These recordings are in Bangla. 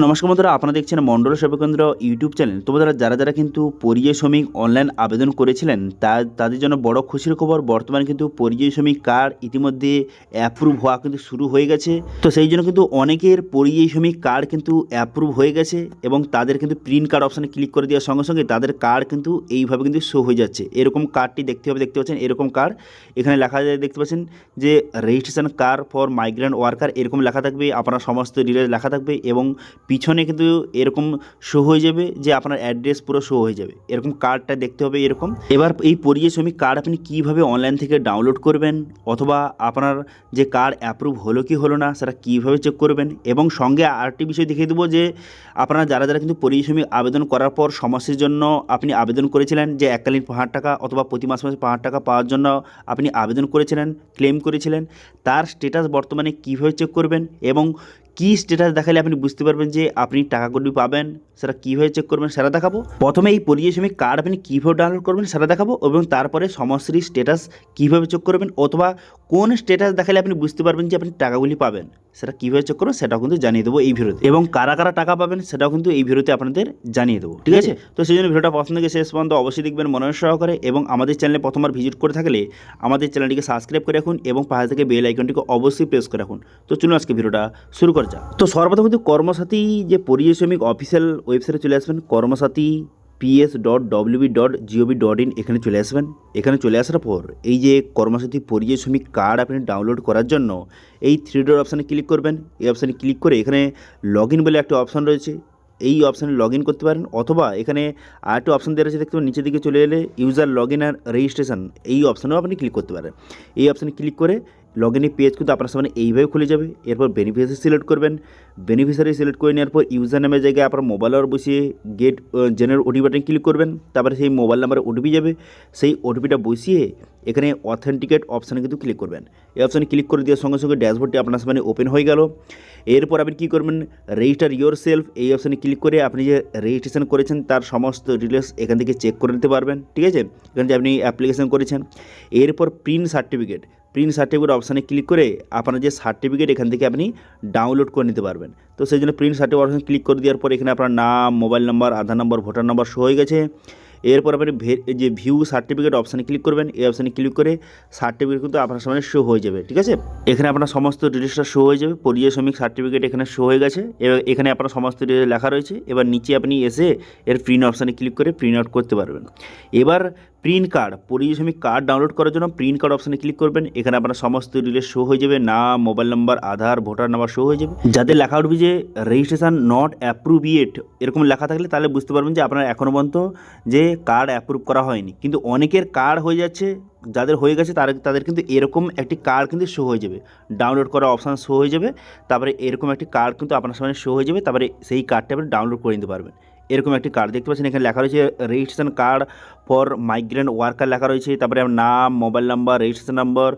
নমস্কার বন্ধুরা, আপনারা দেখছেন মণ্ডল সেবাকেন্দ্র ইউটিউব চ্যানেল। তো বন্ধুরা, যারা কিন্তু পরিযায়ী শ্রমিক অনলাইন আবেদন করেছিলেন তাদের জন্য বড় খুশির খবর। বর্তমানে কিন্তু পরিযায়ী শ্রমিক কার্ড ইতিমধ্যে অ্যাপ্রুভ হওয়া কিন্তু শুরু হয়ে গেছে। তো সেই জন্য কিন্তু অনেকের পরিযায়ী শ্রমিক কার্ড কিন্তু অ্যাপ্রুভ হয়ে গেছে এবং তাদের কিন্তু প্রিন্ট কার্ড অপশানে ক্লিক করে দেওয়ার সঙ্গে সঙ্গে তাদের কার্ড কিন্তু এইভাবে কিন্তু শো হয়ে যাচ্ছে। এরকম কার্ডটি দেখতে পাচ্ছেন, এরকম কার্ড এখানে লেখা যায়, দেখতে পাচ্ছেন যে registration card for migrant worker এরকম লেখা থাকবে, আপনার সমস্ত ডিটেলস লেখা থাকবে এবং পিছনে কিন্তু এরকম শো হয়ে যাবে যে আপনার অ্যাড্রেস পুরো শো হয়ে যাবে। এরকম কার্ডটা দেখতে হবে এরকম। এবার এই পরিযায়ী শ্রমিক কার্ড আপনি কীভাবে অনলাইন থেকে ডাউনলোড করবেন অথবা আপনার যে কার্ড অ্যাপ্রুভ হলো কি হলো না সেটা কীভাবে চেক করবেন, এবং সঙ্গে আরেকটি বিষয় দেখিয়ে দেবো যে আপনারা যারা কিন্তু পরিযায়ী শ্রমিক আবেদন করার পর সমস্যার জন্য আপনি আবেদন করেছিলেন যে এককালীন 5,000 টাকা অথবা প্রতি মাসে 5,000 টাকা পাওয়ার জন্য আপনি আবেদন করেছিলেন, ক্লেম করেছিলেন, তার স্ট্যাটাস বর্তমানে কীভাবে চেক করবেন এবং কী স্ট্যাটাস দেখালে আপনি বুঝতে পারবেন যে আপনি টাকাগুলি পাবেন, সেটা কীভাবে চেক করবেন সেটা দেখাবো। প্রথমে এই পরিযায়ী শ্রমিক কার্ড আপনি কীভাবে ডাউনলোড করবেন সেটা দেখাবো এবং তারপরে সমস্ত স্ট্যাটাস কীভাবে চেক করবেন অথবা কোন স্ট্যাটাস দেখালে আপনি বুঝতে পারবেন যে আপনি টাকাগুলি পাবেন সেটা কীভাবে চেক করবেন সেটাও কিন্তু জানিয়ে দেবো এই ভিডিওতে, এবং কারা কারা টাকা পাবেন সেটাও কিন্তু এই ভিডিওতে আপনাদের জানিয়ে দেবো। ঠিক আছে, তো সেই জন্য ভিডিওটা পছন্দ থেকে শেষ পর্যন্ত অবশ্যই দেখবেন মনোযোগ সহকারে, এবং আমাদের চ্যানেলে প্রথমবার ভিজিট করে থাকলে আমাদের চ্যানেলটিকে সাবস্ক্রাইব করে রাখুন এবং পাশে থেকে বেল আইকনটিকে অবশ্যই প্রেস করে রাখুন। তো চলুন আজকে ভিডিওটা শুরু করা যাক। তো সর্বপ্রথম কিন্তু কর্মসাথী যে পরিযায়ী শ্রমিক অফিসিয়াল ওয়েবসাইটে চলে আসবেন, কর্মসাথী ps.wb.gov.in এখানে চলে আসবেন। এখানে চলে আসার পর এই যে কর্মসাথী পরিযায়ী শ্রমিক কার্ড আপনি ডাউনলোড করার জন্য এই 3 ডট অপশানে ক্লিক করবেন। এই অপশানে ক্লিক করে এখানে লগ ইন বলে একটা অপশান রয়েছে, এই অপশানে লগ ইন করতে পারেন, অথবা এখানে আরেকটা অপশান দেওয়া রয়েছে দেখতে পাবেন নিচের দিকে চলে এলে ইউজার লগ ইন আর রেজিস্ট্রেশন, এই অপশানেও আপনি ক্লিক করতে পারেন। এই অপশানে ক্লিক করে লগ ইনের পেজ কিন্তু আপনার সামনে এইভাবে খুলে যাবে। এরপর বেনিফিশিয়ারি সিলেক্ট করবেন, বেনিফিশিয়ারি সিলেক্ট করে নেওয়ার পর ইউজার নামের জায়গায় আপনার মোবাইল নাম্বার বসিয়ে get general OTP button click করবেন। তারপরে সেই মোবাইল নাম্বারে ওটিপি যাবে, সেই ওটিপিটা বসিয়ে এখানে অথেন্টিকেট অপশানে কিন্তু ক্লিক করবেন। এই অপশানে ক্লিক করে দেওয়ার সঙ্গে সঙ্গে ড্যাশবোর্ডটি আপনার সামনে ওপেন হয়ে গেল। এরপর আপনি কী করবেন, রেজিস্টার ইয়োর সেলফ এই অপশানে ক্লিক করে আপনি যে রেজিস্ট্রেশন করেছেন তার সমস্ত ডিটেলস এখান থেকে চেক করে নিতে পারবেন। ঠিক আছে, এখানে যে আপনি অ্যাপ্লিকেশন করেছেন। এরপর প্রিন্ট সার্টিফিকেট অপশানে ক্লিক করে আপনার যে সার্টিফিকেট এখান থেকে আপনি ডাউনলোড করে নিতে পারবেন। তো সেই জন্য প্রিন্ট সার্টিফিকেট অপশানে ক্লিক করে দেওয়ার পর এখানে আপনার নাম, মোবাইল নাম্বার, আধার নাম্বার, ভোটার নাম্বার শো হয়ে গেছে। এরপর আপনি যে ভিউ সার্টিফিকেট অপশানে ক্লিক করবেন। এই অপশানে ক্লিক করে সার্টিফিকেট কিন্তু আপনার সামনে শো হয়ে যাবে। ঠিক আছে, এখানে আপনার সমস্ত ডিটেলসটা শো হয়ে যাবে। পরিযায়ী শ্রমিক সার্টিফিকেট এখানে শো হয়ে গেছে, এবার এখানে আপনার সমস্ত ডিটেলস লেখা রয়েছে। এবার নিচে আপনি এসে এর প্রিন্ট অপশানে ক্লিক করে প্রিন্ট আউট করতে পারবেন। এবার প্রিন্ট কার্ড, পরিযায়ী শ্রমিক কার্ড ডাউনলোড করার জন্য প্রিন্ট কার্ড অপশানে ক্লিক করবেন। এখানে আপনার সমস্ত ডিটেলস শো হয়ে যাবে, নাম, মোবাইল নাম্বার, আধার, ভোটার নাম্বার শো হয়ে যাবে। যাদের লেখা উঠবে যে রেজিস্ট্রেশন নট অ্যাপ্রুভ ইয়েট এরকম লেখা থাকলে তাহলে বুঝতে পারবেন যে আপনার এখনও পর্যন্ত যে কার্ড অ্যাপ্রুভ করা হয়নি। কিন্তু অনেকের কার্ড হয়ে যাচ্ছে, যাদের হয়ে গেছে তাদের কিন্তু এরকম একটি কার্ড কিন্তু শো হয়ে যাবে, ডাউনলোড করা অপশান শো হয়ে যাবে। তারপরে এরকম একটি কার্ড কিন্তু আপনার সামনে শো হয়ে যাবে, তারপরে সেই কার্ডটা আপনি ডাউনলোড করে নিতে পারবেন। এরকম একটি কার্ড দেখতে পাচ্ছেন, এখানে লেখা রয়েছে registration card for migrant worker লেখা রয়েছে। তারপরে নাম, মোবাইল নাম্বার, রেজিস্ট্রেশন নাম্বার,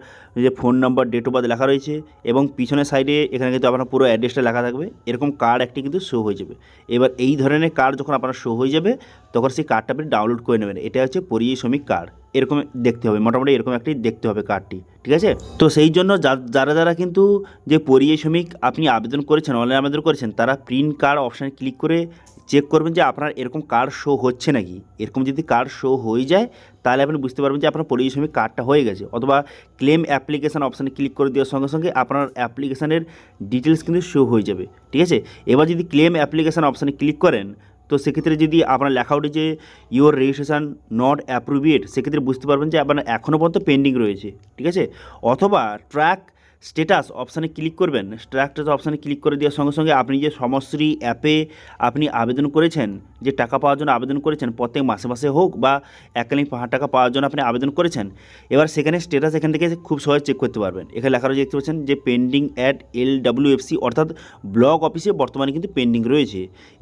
যে phone number, date of birth লেখা রয়েছে, এবং পিছনের সাইডে এখানে কিন্তু আপনার পুরো অ্যাড্রেসটা লেখা থাকবে। এরকম কার্ড একটি কিন্তু শো হয়ে যাবে। এবার এই ধরনের কার্ড যখন আপনার শো হয়ে যাবে তখন সেই কার্ডটা আপনি ডাউনলোড করে নেবেন। এটা হচ্ছে পরিযায়ী শ্রমিক কার্ড, এরকম দেখতে হবে, মোটামুটি এরকম একটি দেখতে হবে কার্ডটি। ঠিক আছে, তো সেই জন্য যারা কিন্তু যে পরিযায়ী শ্রমিক আপনি আবেদন করেছেন, অনলাইন আবেদন করেছেন, তারা প্রিন্ট কার্ড অপশানে ক্লিক করে চেক করবেন যে আপনার এরকম কার্ড শো হচ্ছে নাকি। এরকম যদি কার্ড শো হয়ে যায় তাহলে আপনি বুঝতে পারবেন যে আপনার পরিযায়ী শ্রমিক কার্ডটা হয়ে গেছে। অথবা ক্লেম অ্যাপ্লিকেশান অপশানে ক্লিক করে দেওয়ার সঙ্গে সঙ্গে আপনার অ্যাপ্লিকেশানের ডিটেলস কিন্তু শো হয়ে যাবে। ঠিক আছে, এবার যদি ক্লেম অ্যাপ্লিকেশান অপশানে ক্লিক করেন তো সেক্ষেত্রে যদি আপনার লেখা ওঠে যে your registration not approve yet, সেক্ষেত্রে বুঝতে পারবেন যে আপনার এখনও পর্যন্ত পেন্ডিং রয়েছে। ঠিক আছে, অথবা ট্র্যাক স্ট্যাটাস অপশানে ক্লিক করবেন। ট্র্যাক স্ট্যাটাস অপশানে ক্লিক করে দেওয়ার সঙ্গে সঙ্গে আপনি যে সমশ্রী অ্যাপে আপনি আবেদন করেছেন, যে টাকা পাওয়ার জন্য আবেদন করেছেন, প্রত্যেক মাসে মাসে হোক বা এককালীন 5,000 টাকা পাওয়ার জন্য আপনি আবেদন করেছেন, এবার সেখানে স্ট্যাটাস এখান থেকে খুব সহজে চেক করতে পারবেন। এখানে লেখা রয়েছে দেখতে পাচ্ছেন যে পেন্ডিং অ্যাট LWFC, অর্থাৎ ব্লক অফিসে বর্তমানে কিন্তু পেন্ডিং রয়েছে।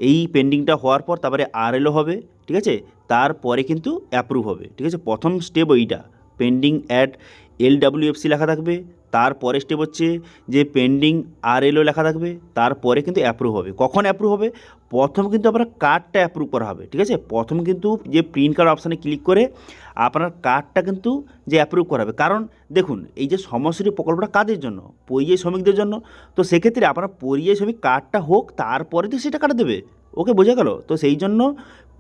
এই পেন্ডিংটা হওয়ার পর তারপরে RLO হবে। ঠিক আছে, তারপরে কিন্তু অ্যাপ্রুভ হবে। ঠিক আছে, প্রথম স্টেপ ওইটা, পেন্ডিং অ্যাট LWFC লেখা থাকবে, তারপরে স্টেপ হচ্ছে যে পেন্ডিং RLO লেখা থাকবে, তারপরে কিন্তু অ্যাপ্রুভ হবে। কখন অ্যাপ্রুভ হবে? প্রথম কিন্তু আপনার কার্ডটা অ্যাপ্রুভ করা হবে, ঠিক আছে? প্রথম কিন্তু যে প্রিন্ট কার্ড অপশানে ক্লিক করে আপনার কার্ডটা কিন্তু যে অ্যাপ্রুভ করা হবে। কারণ দেখুন, এই যে শ্রমশ্রী প্রকল্পটা কাদের জন্য? পরিযায়ী শ্রমিকদের জন্য। তো সেক্ষেত্রে আপনার পরিযায়ী শ্রমিক কার্ডটা হোক, তারপরে তো সেটা কাটা দেবে। ওকে, বোঝা গেল? তো সেই জন্য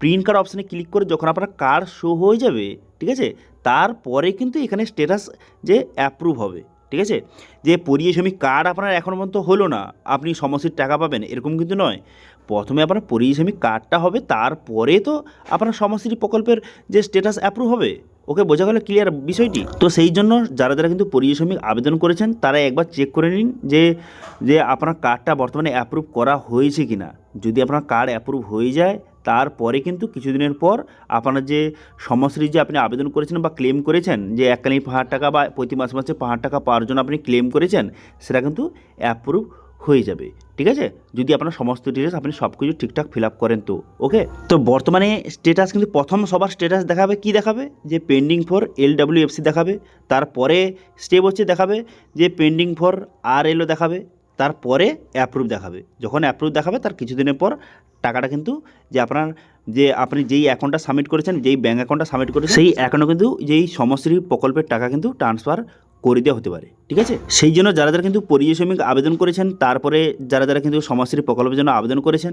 প্রিন্ট কার্ড অপশানে ক্লিক করে যখন আপনার কার্ড শো হয়ে যাবে, ঠিক আছে, তারপরে কিন্তু এখানে স্ট্যাটাস যে অ্যাপ্রুভ হবে, ঠিক আছে? যে পরিযায়ী শ্রমিক কার্ড আপনার এখন পর্যন্ত হলো না, আপনি সমস্যার টাকা পাবেন, এরকম কিন্তু নয়। প্রথমে আপনার পরিযায়ী শ্রমিক কার্ডটা হবে, তারপরে তো আপনার সমশ্রী প্রকল্পের যে স্ট্যাটাস অ্যাপ্রুভ হবে। ওকে, বোঝা গেল ক্লিয়ার বিষয়টি? তো সেই জন্য যারা যারা কিন্তু পরিযায়ী শ্রমিক আবেদন করেছেন তারা একবার চেক করে নিন যে যে আপনার কার্ডটা বর্তমানে অ্যাপ্রুভ করা হয়েছে কি না। যদি আপনার কার্ড অ্যাপ্রুভ হয়ে যায়, তারপরে কিন্তু কিছুদিনের পর আপনার যে সমশ্রী যে আপনি আবেদন করেছেন বা ক্লেম করেছেন, যে এককালীন 5,000 টাকা বা প্রতি মাসে মাসে 5,000 টাকা পাওয়ার জন্য আপনি ক্লেম করেছেন, সেটা কিন্তু অ্যাপ্রুভ হয়ে যাবে, ঠিক আছে? যদি আপনার সমস্ত ডিটেলস আপনি সব কিছু ঠিকঠাক ফিল আপ করেন তো। ওকে, তো বর্তমানে স্ট্যাটাস কিন্তু প্রথম সবার স্ট্যাটাস দেখাবে, কি দেখাবে? যে পেন্ডিং ফর LWFC দেখাবে। তারপরে স্টেপ হচ্ছে দেখাবে যে পেন্ডিং ফর RLO দেখাবে। তারপরে অ্যাপ্রুভ দেখাবে। যখন অ্যাপ্রুভ দেখাবে তার কিছুদিনের পর টাকাটা কিন্তু যে আপনার যে আপনি যেই অ্যাকাউন্টটা সাবমিট করেছেন, যেই ব্যাঙ্ক অ্যাকাউন্টটা সাবমিট করেছেন, সেই অ্যাকাউন্টে কিন্তু যেই সমশ্রী প্রকল্পের টাকা কিন্তু ট্রান্সফার করে দেওয়া হতে পারে, ঠিক আছে? সেই জন্য যারা যারা কিন্তু পরিযায়ী শ্রমিক আবেদন করেছেন, তারপরে যারা যারা কিন্তু সমশ্রী প্রকল্পের জন্য আবেদন করেছেন,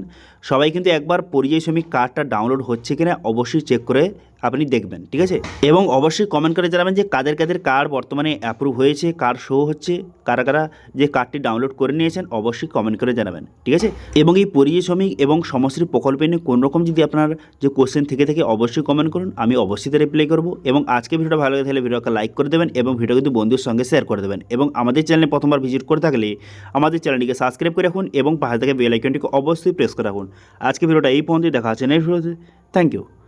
সবাই কিন্তু একবার পরিযায়ী শ্রমিক কার্ডটা ডাউনলোড হচ্ছে কিনা অবশ্যই চেক করে আপনি দেখবেন, ঠিক আছে? এবং অবশ্যই কমেন্ট করে জানাবেন যে কাদের কাদের কার্ড বর্তমানে অ্যাপ্রুভ হয়েছে, কার্ড শো হচ্ছে, কারা কারা যে কার্ডটি ডাউনলোড করে নিয়েছেন, অবশ্যই কমেন্ট করে জানাবেন, ঠিক আছে? এবং এই পরিযায়ী শ্রমিক এবং সমশ্রী প্রকল্পে নিয়ে কোনো রকম যদি আপনার যে কোশ্চেন থেকে থাকে অবশ্যই কমেন্ট করুন, আমি অবশ্যই তার রিপ্লাই করবো। এবং আজকে ভিডিওটা ভালো লাগে তাহলে ভিডিওকে লাইক করে দেবেন এবং ভিডিও কিন্তু বন্ধুর সঙ্গে শেয়ার করে দেবেন। এবং আমাদের চ্যানেলে প্রথমবার ভিজিট করে থাকলে আমাদের চ্যানেলটিকে সাবস্ক্রাইব করে রাখুন এবং পাশে থেকে বেল আইকনটিকে অবশ্যই প্রেস করে রাখুন। আজকে ভিডিওটা এই পর্যন্তই, দেখা আছে নেক্সট ভিডিওতে। Thank you.